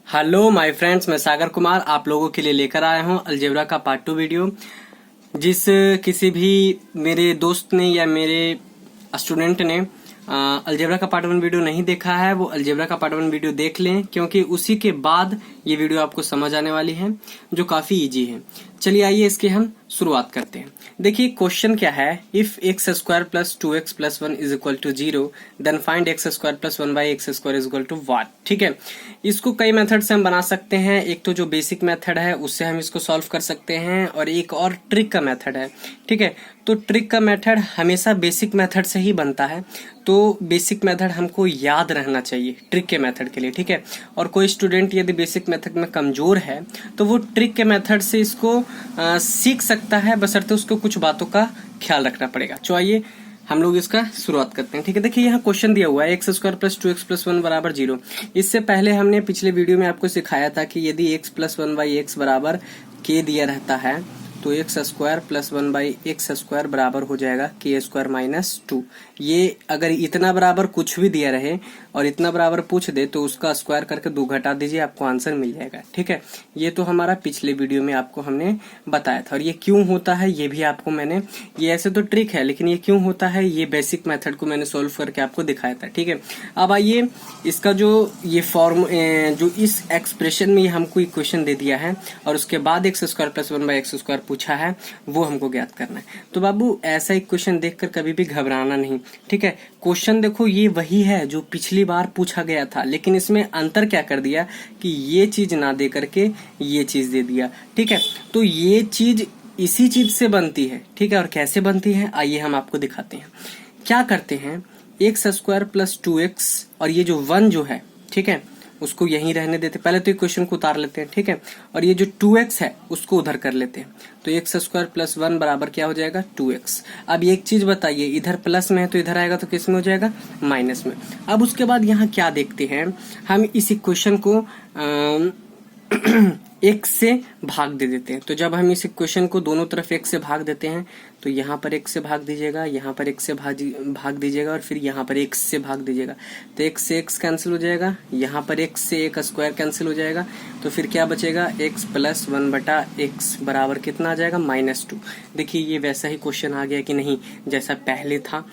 Hello my friends, मैं सागर कुमार आप लोगों के लिए लेकर आया हूं अलजेब्रा का पार्ट 2 वीडियो। आप लोगों के लिए लेकर आया हूं अलजेब्रा का पार्ट 2 वीडियो। जिस किसी भी मेरे दोस्त ने या मेरे स्टूडेंट ने अलजेब्रा का पार्ट 1 वीडियो नहीं देखा है, वो अलजेब्रा का पार्ट 1 वीडियो देख लें, क्योंकि उसी के बाद ये वीडियो आपको समझ आने वाली है, जो काफी इजी है। चलिए आइए इसकी हम शुरुआत करते हैं। देखिए क्वेश्चन क्या है, if x square plus 2x plus 1 is equal to 0 then find x square plus 1 by x square is equal to what. ठीक है, इसको कई मेथड से हम बना सकते हैं। एक तो जो बेसिक मेथड है उससे हम इसको सॉल्व कर सकते हैं, और एक और ट्रिक का मेथड है। ठीक है, तो ट्रिक का मेथड हमेशा बेसिक मेथड से ही बनता है, तो बेसिक मेथड हमको याद रहना चाहिए ट्रिक के मेथड के लिए। ठीक है, और कोई स्टूडेंट यदि बेसिक मेथड में कमजोर है तो वो ट्रिक के मेथड से इसको सीख सकता है, बशर्ते उसको कुछ बातों का ख्याल रखना पड़ेगा। तो आइए हम लोग इसका शुरुआत करते हैं। ठीक है, देखिए यहाँ क्वेश्चन दिया हुआ है x square plus 2x plus 1 बराबर 0। इससे पहले हमने पिछले वीडियो में आपको सिखाया था कि यदि x प्लस 1 बाई एक्स बराबर k दिया रहता है तो x square plus 1 by x square बराबर हो जाएगा के स्क्वायर माइनस 2। ये अगर इतना बराबर कुछ भी दिया रहे और इतना बराबर पूछ दे तो उसका स्क्वायर करके 2 घटा दीजिए, आपको आंसर मिल जाएगा। ठीक है, ये तो हमारा पिछले वीडियो में आपको हमने बताया था। और ये क्यों होता है ये भी आपको मैंने, ये ऐसे तो ट्रिक है लेकिन ये क्यों होता है ये बेसिक मेथड को मैंने सोल्व करके आपको दिखाया था। ठीक है, अब आइए इसका जो ये फॉर्म जो इस एक्सप्रेशन में हमको इक्वेशन दे दिया है और उसके बाद x square plus 1 by x square पूछा है, वो हमको ज्ञात करना है। तो बाबू ऐसा इक्वेशन देखकर कभी भी घबराना नहीं। ठीक है, क्वेश्चन देखो ये वही है जो पिछली बार पूछा गया था, लेकिन इसमें अंतर क्या कर दिया कि ये चीज ना दे करके ये चीज दे दिया। ठीक है, तो ये चीज इसी चीज से बनती है। ठीक है, और कैसे बनती है आइए हम आपको दिखाते हैं। क्या करते हैं, एक्स स्क्वायर प्लस 2x और ये जो 1 जो है, ठीक है, उसको यहीं रहने देते। पहले तो इक्वेशन को उतार लेते हैं। ठीक है, और ये जो 2x है उसको उधर कर लेते हैं, तो एक्स स्क्वायर प्लस 1 बराबर क्या हो जाएगा 2x। अब एक चीज बताइए, इधर प्लस में है तो इधर आएगा तो किस में हो जाएगा माइनस में। अब उसके बाद यहाँ क्या देखते हैं, हम इस इक्वेशन को x से भाग दे देते हैं। तो जब हम इस इक्वेशन को दोनों तरफ x से भाग देते हैं तो यहाँ पर x से भाग दीजिएगा, यहाँ पर x से भाग दीजिएगा, और फिर यहाँ पर x से भाग दीजिएगा। तो x से x कैंसिल हो जाएगा, यहाँ पर x से एक स्क्वायर कैंसिल हो जाएगा, तो फिर क्या बचेगा x प्लस 1 बटा x बराबर कितना आ जाएगा -2। देखिए ये वैसा ही क्वेश्चन आ गया कि नहीं जैसा पहले था,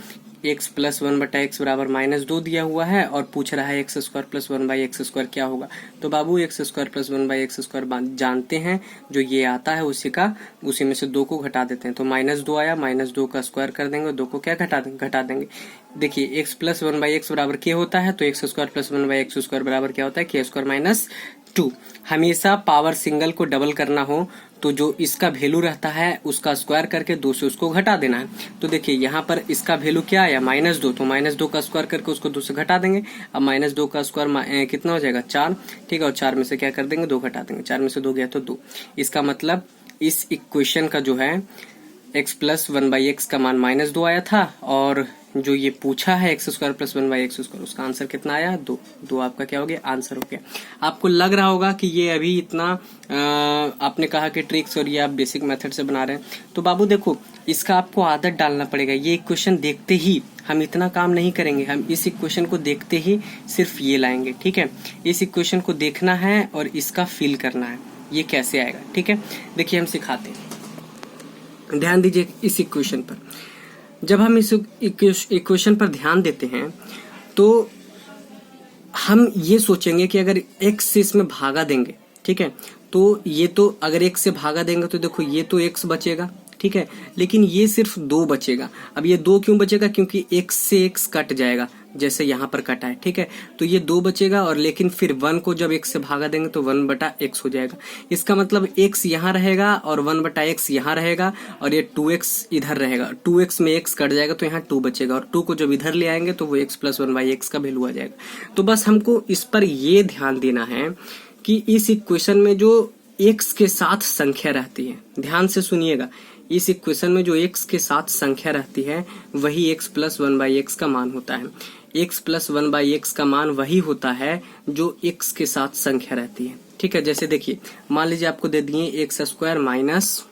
x प्लस 1 बटा एक्स बराबर -2 दिया हुआ है और पूछ रहा है x square plus 1 by x square क्या होगा। तो बाबू x square plus 1 by x square जानते हैं, जो ये आता है उसी में से 2 को घटा देते हैं। तो -2 आया, -2 का स्क्वायर कर देंगे और 2 को क्या घटा देंगे। देखिए x प्लस 1 बाई एक्स बराबर के होता है, तो x square plus 1 by x square बराबर क्या होता है के स्क्वायर माइनस 2। हमेशा पावर सिंगल को डबल करना हो तो जो इसका वैल्यू रहता है उसका स्क्वायर करके 2 से उसको घटा देना है। तो देखिए यहाँ पर इसका वैल्यू क्या आया -2, तो -2 का स्क्वायर करके उसको 2 से घटा देंगे। अब -2 का स्क्वायर कितना हो जाएगा 4। ठीक है, और 4 में से क्या कर देंगे 2 घटा देंगे, 4 में से 2 गया तो 2। इसका मतलब इस इक्वेशन का जो है x प्लस 1 बाई एक्स का मान -2 आया था, और जो ये पूछा है x square plus 1 by x square उसका आंसर कितना आया 2 आपका क्या हो गया आंसर हो गया। आपको लग रहा होगा कि ये अभी इतना आपने कहा कि ट्रिक्स और ये आप बेसिक मेथड से बना रहे हैं, तो बाबू देखो इसका आपको आदत डालना पड़ेगा। ये इक्वेशन देखते ही हम इतना काम नहीं करेंगे, हम इस इक्वेशन को देखते ही सिर्फ ये लाएंगे। ठीक है, इस इक्वेशन को देखना है और इसका फील करना है ये कैसे आएगा। ठीक है, देखिए हम सिखाते हैं, ध्यान दीजिए इस इक्वेशन पर। जब हम इस इक्वेशन पर ध्यान देते हैं तो हम ये सोचेंगे कि अगर x से इसमें भागा देंगे, ठीक है, तो ये तो अगर x से भागा देंगे तो देखो ये तो x बचेगा, ठीक है, लेकिन ये सिर्फ 2 बचेगा। अब ये 2 क्यों बचेगा, क्योंकि x से x कट जाएगा जैसे यहाँ पर कटा है। ठीक है, तो ये 2 बचेगा, और लेकिन फिर 1 को जब x से भागा देंगे तो 1 बटा x हो जाएगा। इसका मतलब x यहाँ रहेगा और 1 बटा x यहाँ रहेगा, और ये 2x इधर रहेगा। 2x में x कट जाएगा तो यहाँ 2 बचेगा, और 2 को जब इधर ले आएंगे तो वो x प्लस 1 बाई एक्स का वैल्यू आ जाएगा। तो बस हमको इस पर ये ध्यान देना है कि इस इक्वेशन में जो x के साथ संख्या रहती है, ध्यान से सुनिएगा, इस इक्वेशन में जो x के साथ संख्या रहती है वही x प्लस 1 बाई एक्स का मान होता है। x प्लस 1 बाई एक्स का मान वही होता है जो x के साथ संख्या रहती है। ठीक है, जैसे देखिए मान लीजिए आपको दे दिए x square minus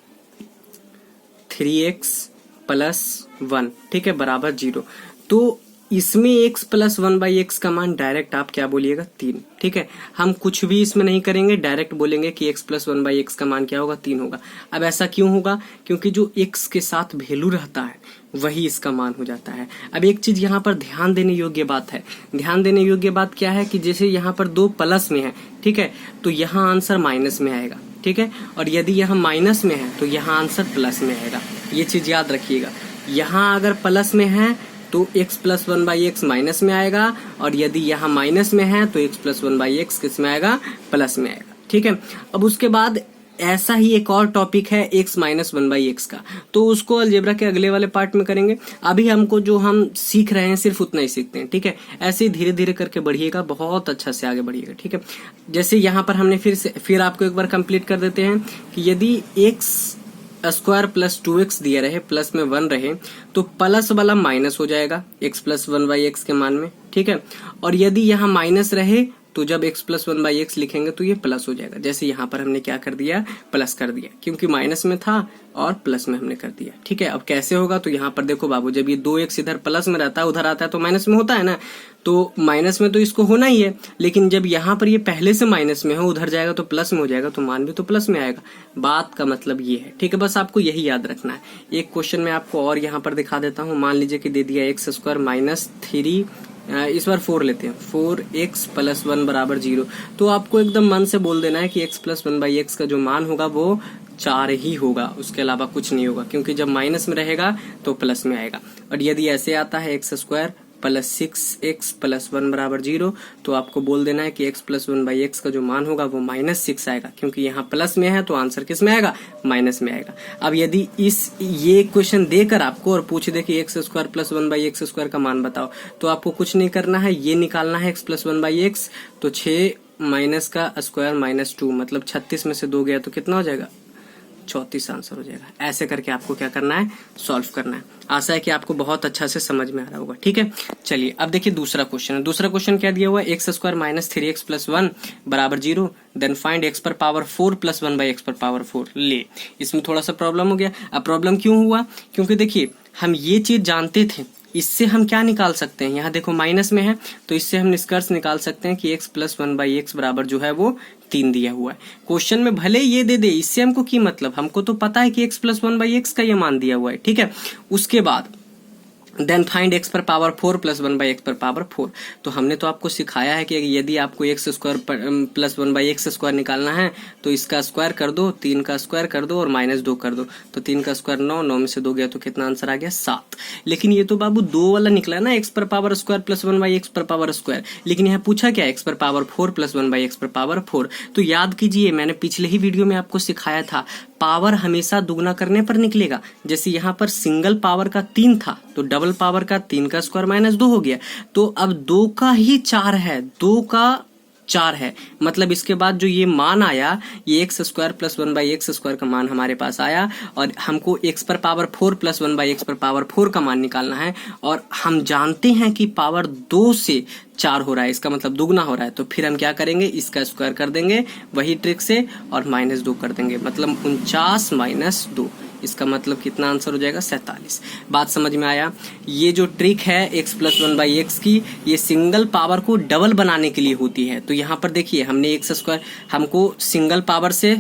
3x plus 1, ठीक है, बराबर 0। तो इसमें x प्लस 1/x का मान डायरेक्ट आप क्या बोलिएगा 3, ठीक है। हम कुछ भी इसमें नहीं करेंगे, डायरेक्ट बोलेंगे कि x प्लस 1/x का मान क्या होगा 3 होगा। अब ऐसा क्यों होगा? क्योंकि जो x के साथ वैल्यू रहता है वही इसका मान हो जाता है। अब एक चीज यहाँ पर ध्यान देने योग्य बात है, ध्यान देने योग्य बात क्या है कि जैसे यहाँ पर 2 प्लस में है, ठीक है, तो यहाँ आंसर माइनस में आएगा, ठीक है, और यदि यहाँ माइनस में है तो यहाँ आंसर प्लस में आएगा। ये चीज याद रखिएगा, यहाँ अगर प्लस में है तो x प्लस 1/x माइनस में आएगा, और यदि यहाँ माइनस में है तो x प्लस 1/x किस में आएगा? प्लस में आएगा, ठीक है। अब उसके बाद ऐसा ही एक और टॉपिक है x माइनस 1/x का, तो उसको अलजेब्रा के अगले वाले पार्ट में करेंगे। अभी हमको जो हम सीख रहे हैं सिर्फ उतना ही सीखते हैं, ठीक है। ऐसे ही धीरे धीरे करके बढ़िएगा, बहुत अच्छा से आगे बढ़िएगा, ठीक है। जैसे यहाँ पर हमने फिर आपको एक बार कंप्लीट कर देते हैं कि यदि x स्क्वायर प्लस 2x दिया रहे, प्लस में 1 रहे, तो प्लस वाला माइनस हो जाएगा x प्लस 1/x के मान में, ठीक है। और यदि यहाँ माइनस रहे तो जब x प्लस 1/x लिखेंगे तो ये प्लस हो जाएगा। जैसे यहाँ पर हमने क्या कर दिया? प्लस कर दिया, क्योंकि माइनस में था और प्लस में हमने कर दिया, ठीक है। अब कैसे होगा? तो यहाँ पर देखो बाबू, जब ये 2x इधर प्लस में रहता है, उधर आता है तो माइनस में होता है ना, तो माइनस में तो इसको होना ही है, लेकिन जब यहाँ पर ये पहले से माइनस में हो, उधर जाएगा तो प्लस में हो जाएगा, तो मान भी तो प्लस में आएगा। बात का मतलब ये है, ठीक है। बस आपको यही याद रखना है। एक क्वेश्चन में आपको और यहाँ पर दिखा देता हूँ। मान लीजिए कि दे दिया x स्क्वायर माइनस 3, इस बार 4 लेते हैं, 4x प्लस 1 बराबर 0। तो आपको एकदम मन से बोल देना है कि x प्लस 1/x का जो मान होगा वो 4 ही होगा, उसके अलावा कुछ नहीं होगा, क्योंकि जब माइनस में रहेगा तो प्लस में आएगा। और यदि ऐसे आता है x square plus 6x plus 1 बराबर 0, तो आपको बोल देना है कि x प्लस 1/x का जो मान होगा वो -6 आएगा, क्योंकि यहाँ प्लस में है तो आंसर किस में आएगा? माइनस में आएगा। अब यदि ये क्वेश्चन देकर आपको और पूछ दे कि x square plus 1/x square का मान बताओ, तो आपको कुछ नहीं करना है, ये निकालना है x प्लस 1/x। तो 6 माइनस का स्क्वायर -2, मतलब 36 में से 2 गया तो कितना हो जाएगा? 34 आंसर हो जाएगा। ऐसे करके आपको क्या करना है? सॉल्व करना है। आशा है कि आपको बहुत अच्छा से समझ में आ रहा होगा, ठीक है। चलिए अब देखिए दूसरा क्वेश्चन है। दूसरा क्वेश्चन क्या दिया हुआ है? x square minus 3x plus 1 बराबर 0, देन फाइंड x पर पावर 4 प्लस 1/x पर पावर 4। ले, इसमें थोड़ा सा प्रॉब्लम हो गया। अब प्रॉब्लम क्यों हुआ? क्योंकि देखिए हम ये चीज जानते थे, इससे हम क्या निकाल सकते हैं? यहाँ देखो माइनस में है, तो इससे हम निष्कर्ष निकाल सकते हैं कि x प्लस 1/x बराबर जो है वो 3 दिया हुआ है। क्वेश्चन में भले ये दे दे, इससे हमको की मतलब, हमको तो पता है कि x प्लस 1/x का ये मान दिया हुआ है, ठीक है। उसके बाद देन फाइंड x पर पावर 4 प्लस 1/x पर पावर 4। तो हमने तो आपको सिखाया है कि यदि आपको x square plus 1/x square निकालना है तो इसका स्क्वायर कर दो, 3 का स्क्वायर कर दो और -2 कर दो, तो 3 का स्क्वायर 9, 9 में से 2 गया तो कितना आंसर आ गया? 7। लेकिन ये तो बाबू 2 वाला निकला ना, x पर पावर स्क्वायर प्लस 1/x पर पावर स्क्वायर, लेकिन यहाँ पूछा क्या? x पर पावर 4 प्लस 1/x पर पावर 4। तो याद कीजिए, मैंने पिछले ही वीडियो में आपको सिखाया था, पावर हमेशा दुगना करने पर निकलेगा। जैसे यहाँ पर सिंगल पावर का 3 था तो डबल पावर का 3 का स्क्वायर -2 हो गया, तो अब 2 का ही 4 है, 2 का 4 है, मतलब इसके बाद जो ये मान आया, ये x square plus 1/x square का मान हमारे पास आया, और हमको x पर पावर 4 प्लस 1/x पर पावर 4 का मान निकालना है, और हम जानते हैं कि पावर 2 से 4 हो रहा है, इसका मतलब दुगना हो रहा है। तो फिर हम क्या करेंगे? इसका स्क्वायर कर देंगे वही ट्रिक से, और -2 कर देंगे, मतलब 49 - 2। इसका मतलब कितना आंसर हो जाएगा? 47। बात समझ में आया? ये जो ट्रिक है x प्लस 1/x की, ये सिंगल पावर को डबल बनाने के लिए होती है। तो यहाँ पर देखिए, हमने x स्क्वायर, हमको सिंगल पावर से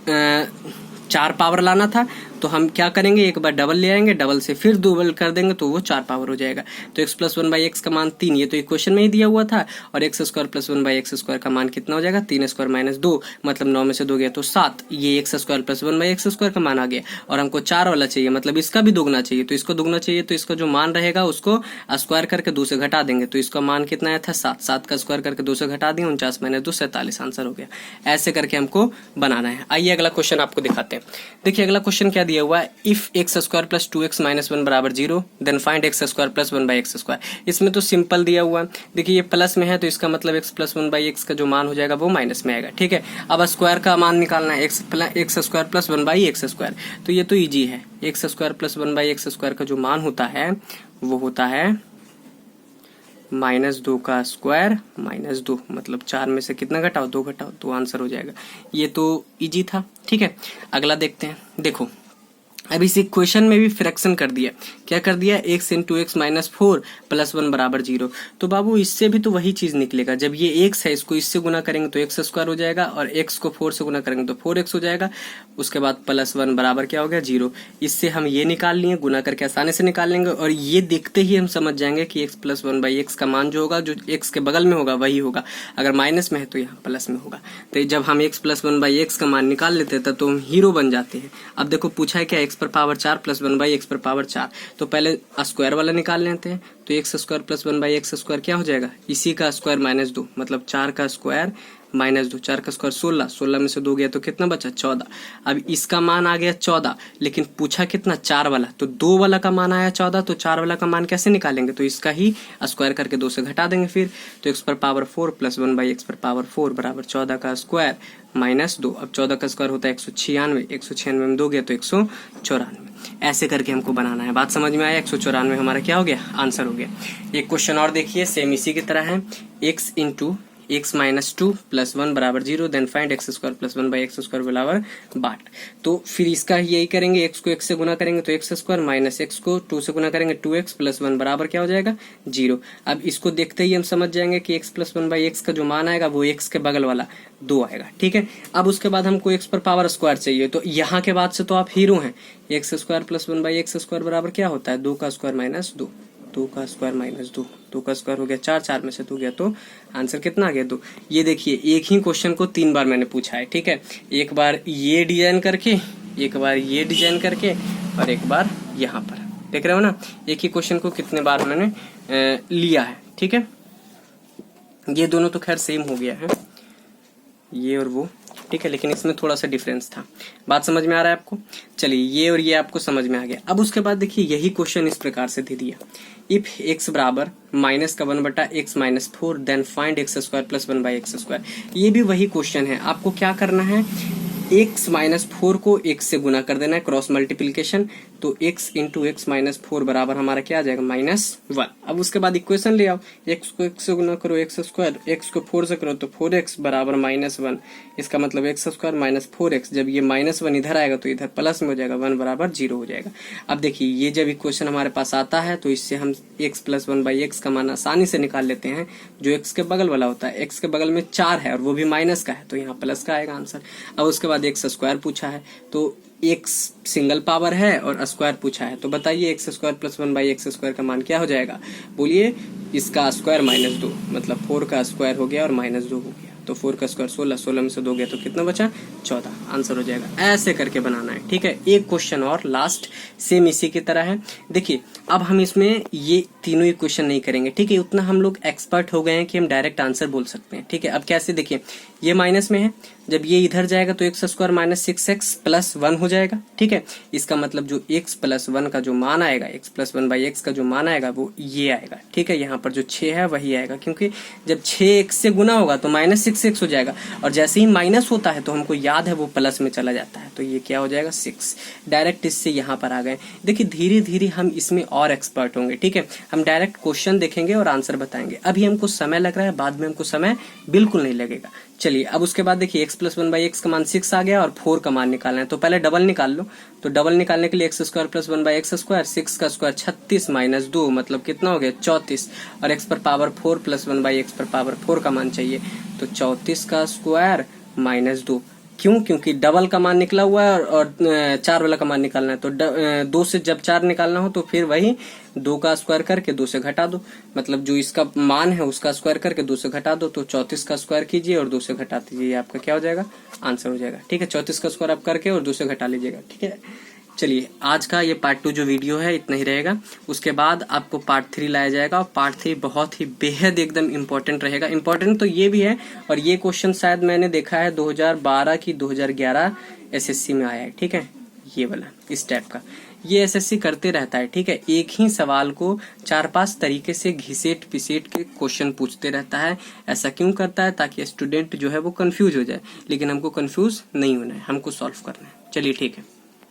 4 पावर लाना था, तो हम क्या करेंगे? एक बार डबल ले आएंगे, डबल से फिर डबल कर देंगे तो वो 4 पावर हो जाएगा। तो x प्लस 1/x का मान 3, ये तो इक्वेशन में ही दिया हुआ था, और x square plus 1/x square का मान कितना हो जाएगा? 3 स्क्वायर -2, मतलब 9 में से 2 गया तो 7। ये x square plus 1/x square का मान आ गया, और हमको 4 वाला चाहिए, मतलब इसका भी दुगना चाहिए, तो इसको दुगना चाहिए, तो इसका जो मान रहेगा उसको स्क्वायर करके 2 से घटा देंगे, तो इसका मान कितना आया था? 7। 7 का स्क्वायर करके 2 से घटा दिए, 49 - 2 47 आंसर हो गया। ऐसे करके हमको बनाना है। आइए अगला क्वेश्चन आपको दिखाते हैं। देखिए अगला क्वेश्चन क्या दिया हुआ है? If x square plus 2x minus 1 बराबर 0, then find x square plus 1/x square. इसमें तो सिंपल दिया हुआ है। देखिए ये प्लस में है तो इसका मतलब x प्लस 1/x का जो मान हो जाएगा वो माइनस में आएगा, ठीक है। अब स्क्वायर का मान निकालना है, x square plus 1/x square. तो ये तो ईजी है। x square plus 1/x square का जो मान होता है वो होता है -2 का स्क्वायर -2, मतलब 4 में से कितना घटाओ? 2 घटाओ, तो आंसर हो जाएगा। ये तो इजी था, ठीक है। अगला देखते हैं। देखो अब इस इक्वेशन में भी फ्रैक्शन कर दिया, क्या कर दिया, x into x minus 4 plus 1 बराबर 0। तो बाबू इससे भी तो वही चीज निकलेगा, जब ये x है इसको इससे गुना करेंगे तो x स्क्वायर हो जाएगा, और x को 4 से गुना करेंगे तो 4x हो जाएगा, उसके बाद प्लस 1 बराबर क्या हो गया 0। इससे हम ये निकाल लिए, गुना करके आसानी से निकाल लेंगे, और ये देखते ही हम समझ जाएंगे कि x प्लस 1/x का मान जो होगा, जो x के बगल में होगा वही होगा, अगर माइनस में है तो यहाँ प्लस में होगा। तो जब हम x प्लस 1/x का मान निकाल लेते हैं तो हम हीरो बन जाते हैं। अब देखो पूछा है क्या, x पर पावर 4 प्लस 1/x पर पावर 4, तो पहले स्क्वायर वाला निकाल लेते हैं। तो x square plus 1/x square क्या हो जाएगा, इसी का स्क्वायर माइनस 2, मतलब 4 का स्क्वायर माइनस 2, 4 का स्क्वायर 16, 16 में से 2 गया तो कितना बचा 14। अब इसका मान आ गया 14, लेकिन पूछा कितना 4 वाला, तो 2 वाला का मान आया 14, तो 4 वाला का मान कैसे निकालेंगे, तो इसका ही स्क्वायर करके 2 से घटा देंगे फिर। तो x पर पावर 4 प्लस 1/x पर पावर 4 बराबर 14 का स्क्वायर माइनस 2। अब 14 का स्क्वायर होता है 196, 196 में 2 गया तो 194। ऐसे करके हमको बनाना है। बात समझ में आया, 194 हमारा क्या हो गया, आंसर हो गया। एक क्वेश्चन और देखिए, सेम इसी की तरह है, x into x minus 2 plus 1 बराबर 0, then find x square plus 1/x square बराबर बाट। तो फिर इसका यही करेंगे, x को x से गुना करेंगे तो x स्क्वायर, माइनस x को 2 से गुना करेंगे 2x प्लस 1 बराबर क्या हो जाएगा 0। अब इसको देखते ही हम समझ जाएंगे कि x प्लस 1/x का जो मान आएगा वो x के बगल वाला 2 आएगा, ठीक है। अब उसके बाद हमको x पर पावर स्क्वायर चाहिए, तो यहाँ के बाद से तो आप हीरो हैं। x square plus 1/x square बराबर क्या होता है, 2 का स्क्वायर माइनस 2, 2 का स्क्वायर माइनस 2, 2 का स्क्वायर हो गया 4, 4 में से 2 गया तो आंसर कितना आ गया 2। ये देखिए एक ही क्वेश्चन को 3 बार मैंने पूछा है, ठीक है। एक बार ये डिजाइन करके, एक बार ये डिजाइन करके, और एक बार यहाँ पर, देख रहे हो ना, एक ही क्वेश्चन को कितने बार मैंने लिया है, ठीक है। ये दोनों तो खैर सेम हो गया है, ये और वो, ठीक है, लेकिन इसमें थोड़ा सा डिफरेंस था। बात समझ में आ रहा है आपको, चलिए ये और ये आपको समझ में आ गया। अब उसके बाद देखिए यही क्वेश्चन इस प्रकार से दे दिया, इफ x बराबर माइनस का 1/x minus 4 then find x square plus 1/x square. ये भी वही क्वेश्चन है, आपको क्या करना है, x माइनस 4 को x से गुना कर देना है, क्रॉस मल्टीप्लीकेशन, तो x इंटू एक्स माइनस 4 बराबर हमारा क्या आ जाएगा -1। अब उसके बाद इक्वेशन ले आओ, x को x से गुना करो x स्क्वायर, x को 4 से करो तो 4x बराबर -1, इसका मतलब x स्क्वायर माइनस 4x, जब ये -1 इधर आएगा तो इधर प्लस में हो जाएगा, 1 बराबर 0 हो जाएगा। अब देखिए ये जब इक्वेशन हमारे पास आता है तो इससे हम x प्लस 1/x का मान आसानी से निकाल लेते हैं, जो x के बगल वाला होता है, x के बगल में 4 है और वो भी माइनस का है, तो यहाँ प्लस का आएगा आंसर। अब उसके बाद x स्क्वायर पूछा है, तो x सिंगल पावर है और स्क्वायर पूछा है, तो बताइए x square plus 1/x square का मान क्या हो जाएगा, बोलिए, इसका स्क्वायर -2, मतलब 4 का स्क्वायर हो गया और -2 हो गया, तो 4 का स्क्वायर 16, 16 में से 2 गया तो कितना बचा 14, आंसर हो जाएगा। ऐसे करके बनाना है, ठीक है। एक क्वेश्चन और लास्ट सेम इसी की तरह है। देखिए अब हम इसमें ये तीनों ही क्वेश्चन नहीं करेंगे, ठीक है, उतना हम लोग एक्सपर्ट हो गए हैं कि हम डायरेक्ट आंसर बोल सकते हैं, ठीक है। अब कैसे, देखिए ये माइनस में है, जब ये इधर जाएगा तो x square minus 6x plus 1 हो जाएगा, ठीक है। इसका मतलब जो x प्लस 1 का जो मान आएगा, x प्लस 1/x का जो मान आएगा वो ये आएगा, ठीक है। यहाँ पर जो 6 है वही आएगा, क्योंकि जब 6x से गुना होगा तो -6x हो जाएगा, और जैसे ही माइनस होता है तो हमको याद है वो प्लस में चला जाता है, तो ये क्या हो जाएगा 6। डायरेक्ट इससे यहाँ पर आ गए। देखिए धीरे धीरे हम इसमें और एक्सपर्ट होंगे, ठीक है। हम डायरेक्ट क्वेश्चन देखेंगे और आंसर बताएंगे। अभी हमको समय लग रहा है, बाद में हमको समय बिल्कुल नहीं लगेगा। चलिए अब उसके बाद देखिए x प्लस 1/x का मान 6 आ गया और 4 का मान निकालना है, तो पहले डबल निकाल लो। तो डबल निकालने के लिए x square plus 1/x square, 6 का स्क्वायर 36 माइनस 2 मतलब कितना हो गया 34, और x पर पावर 4 प्लस 1/x पर पावर 4 का मान चाहिए, तो 34 का स्क्वायर -2। क्यों, क्योंकि डबल का मान निकला हुआ है और 4 वाला का मान निकालना है, तो 2 से जब 4 निकालना हो तो फिर वही 2 का स्क्वायर करके 2 से घटा दो, मतलब जो इसका मान है उसका स्क्वायर करके 2 से घटा दो, तो 34 का स्क्वायर कीजिए और 2 से घटा दीजिए, आपका क्या हो जाएगा आंसर हो जाएगा, ठीक है। 34 का स्क्वायर आप करके और 2 से घटा लीजिएगा, ठीक है। चलिए आज का ये पार्ट 2 जो वीडियो है इतना ही रहेगा, उसके बाद आपको पार्ट 3 लाया जाएगा, और पार्ट 3 बहुत ही बेहद एकदम इम्पोर्टेंट रहेगा। इम्पोर्टेंट तो ये भी है, और ये क्वेश्चन शायद मैंने देखा है 2012 की 2011 एसएससी में आया है, ठीक है, ये वाला इस टाइप का ये एसएससी करते रहता है, ठीक है। एक ही सवाल को 4-5 तरीके से घिसेट पिसेट के क्वेश्चन पूछते रहता है। ऐसा क्यों करता है, ताकि स्टूडेंट जो है वो कंफ्यूज हो जाए, लेकिन हमको कंफ्यूज नहीं होना है, हमको सॉल्व करना है। चलिए ठीक है।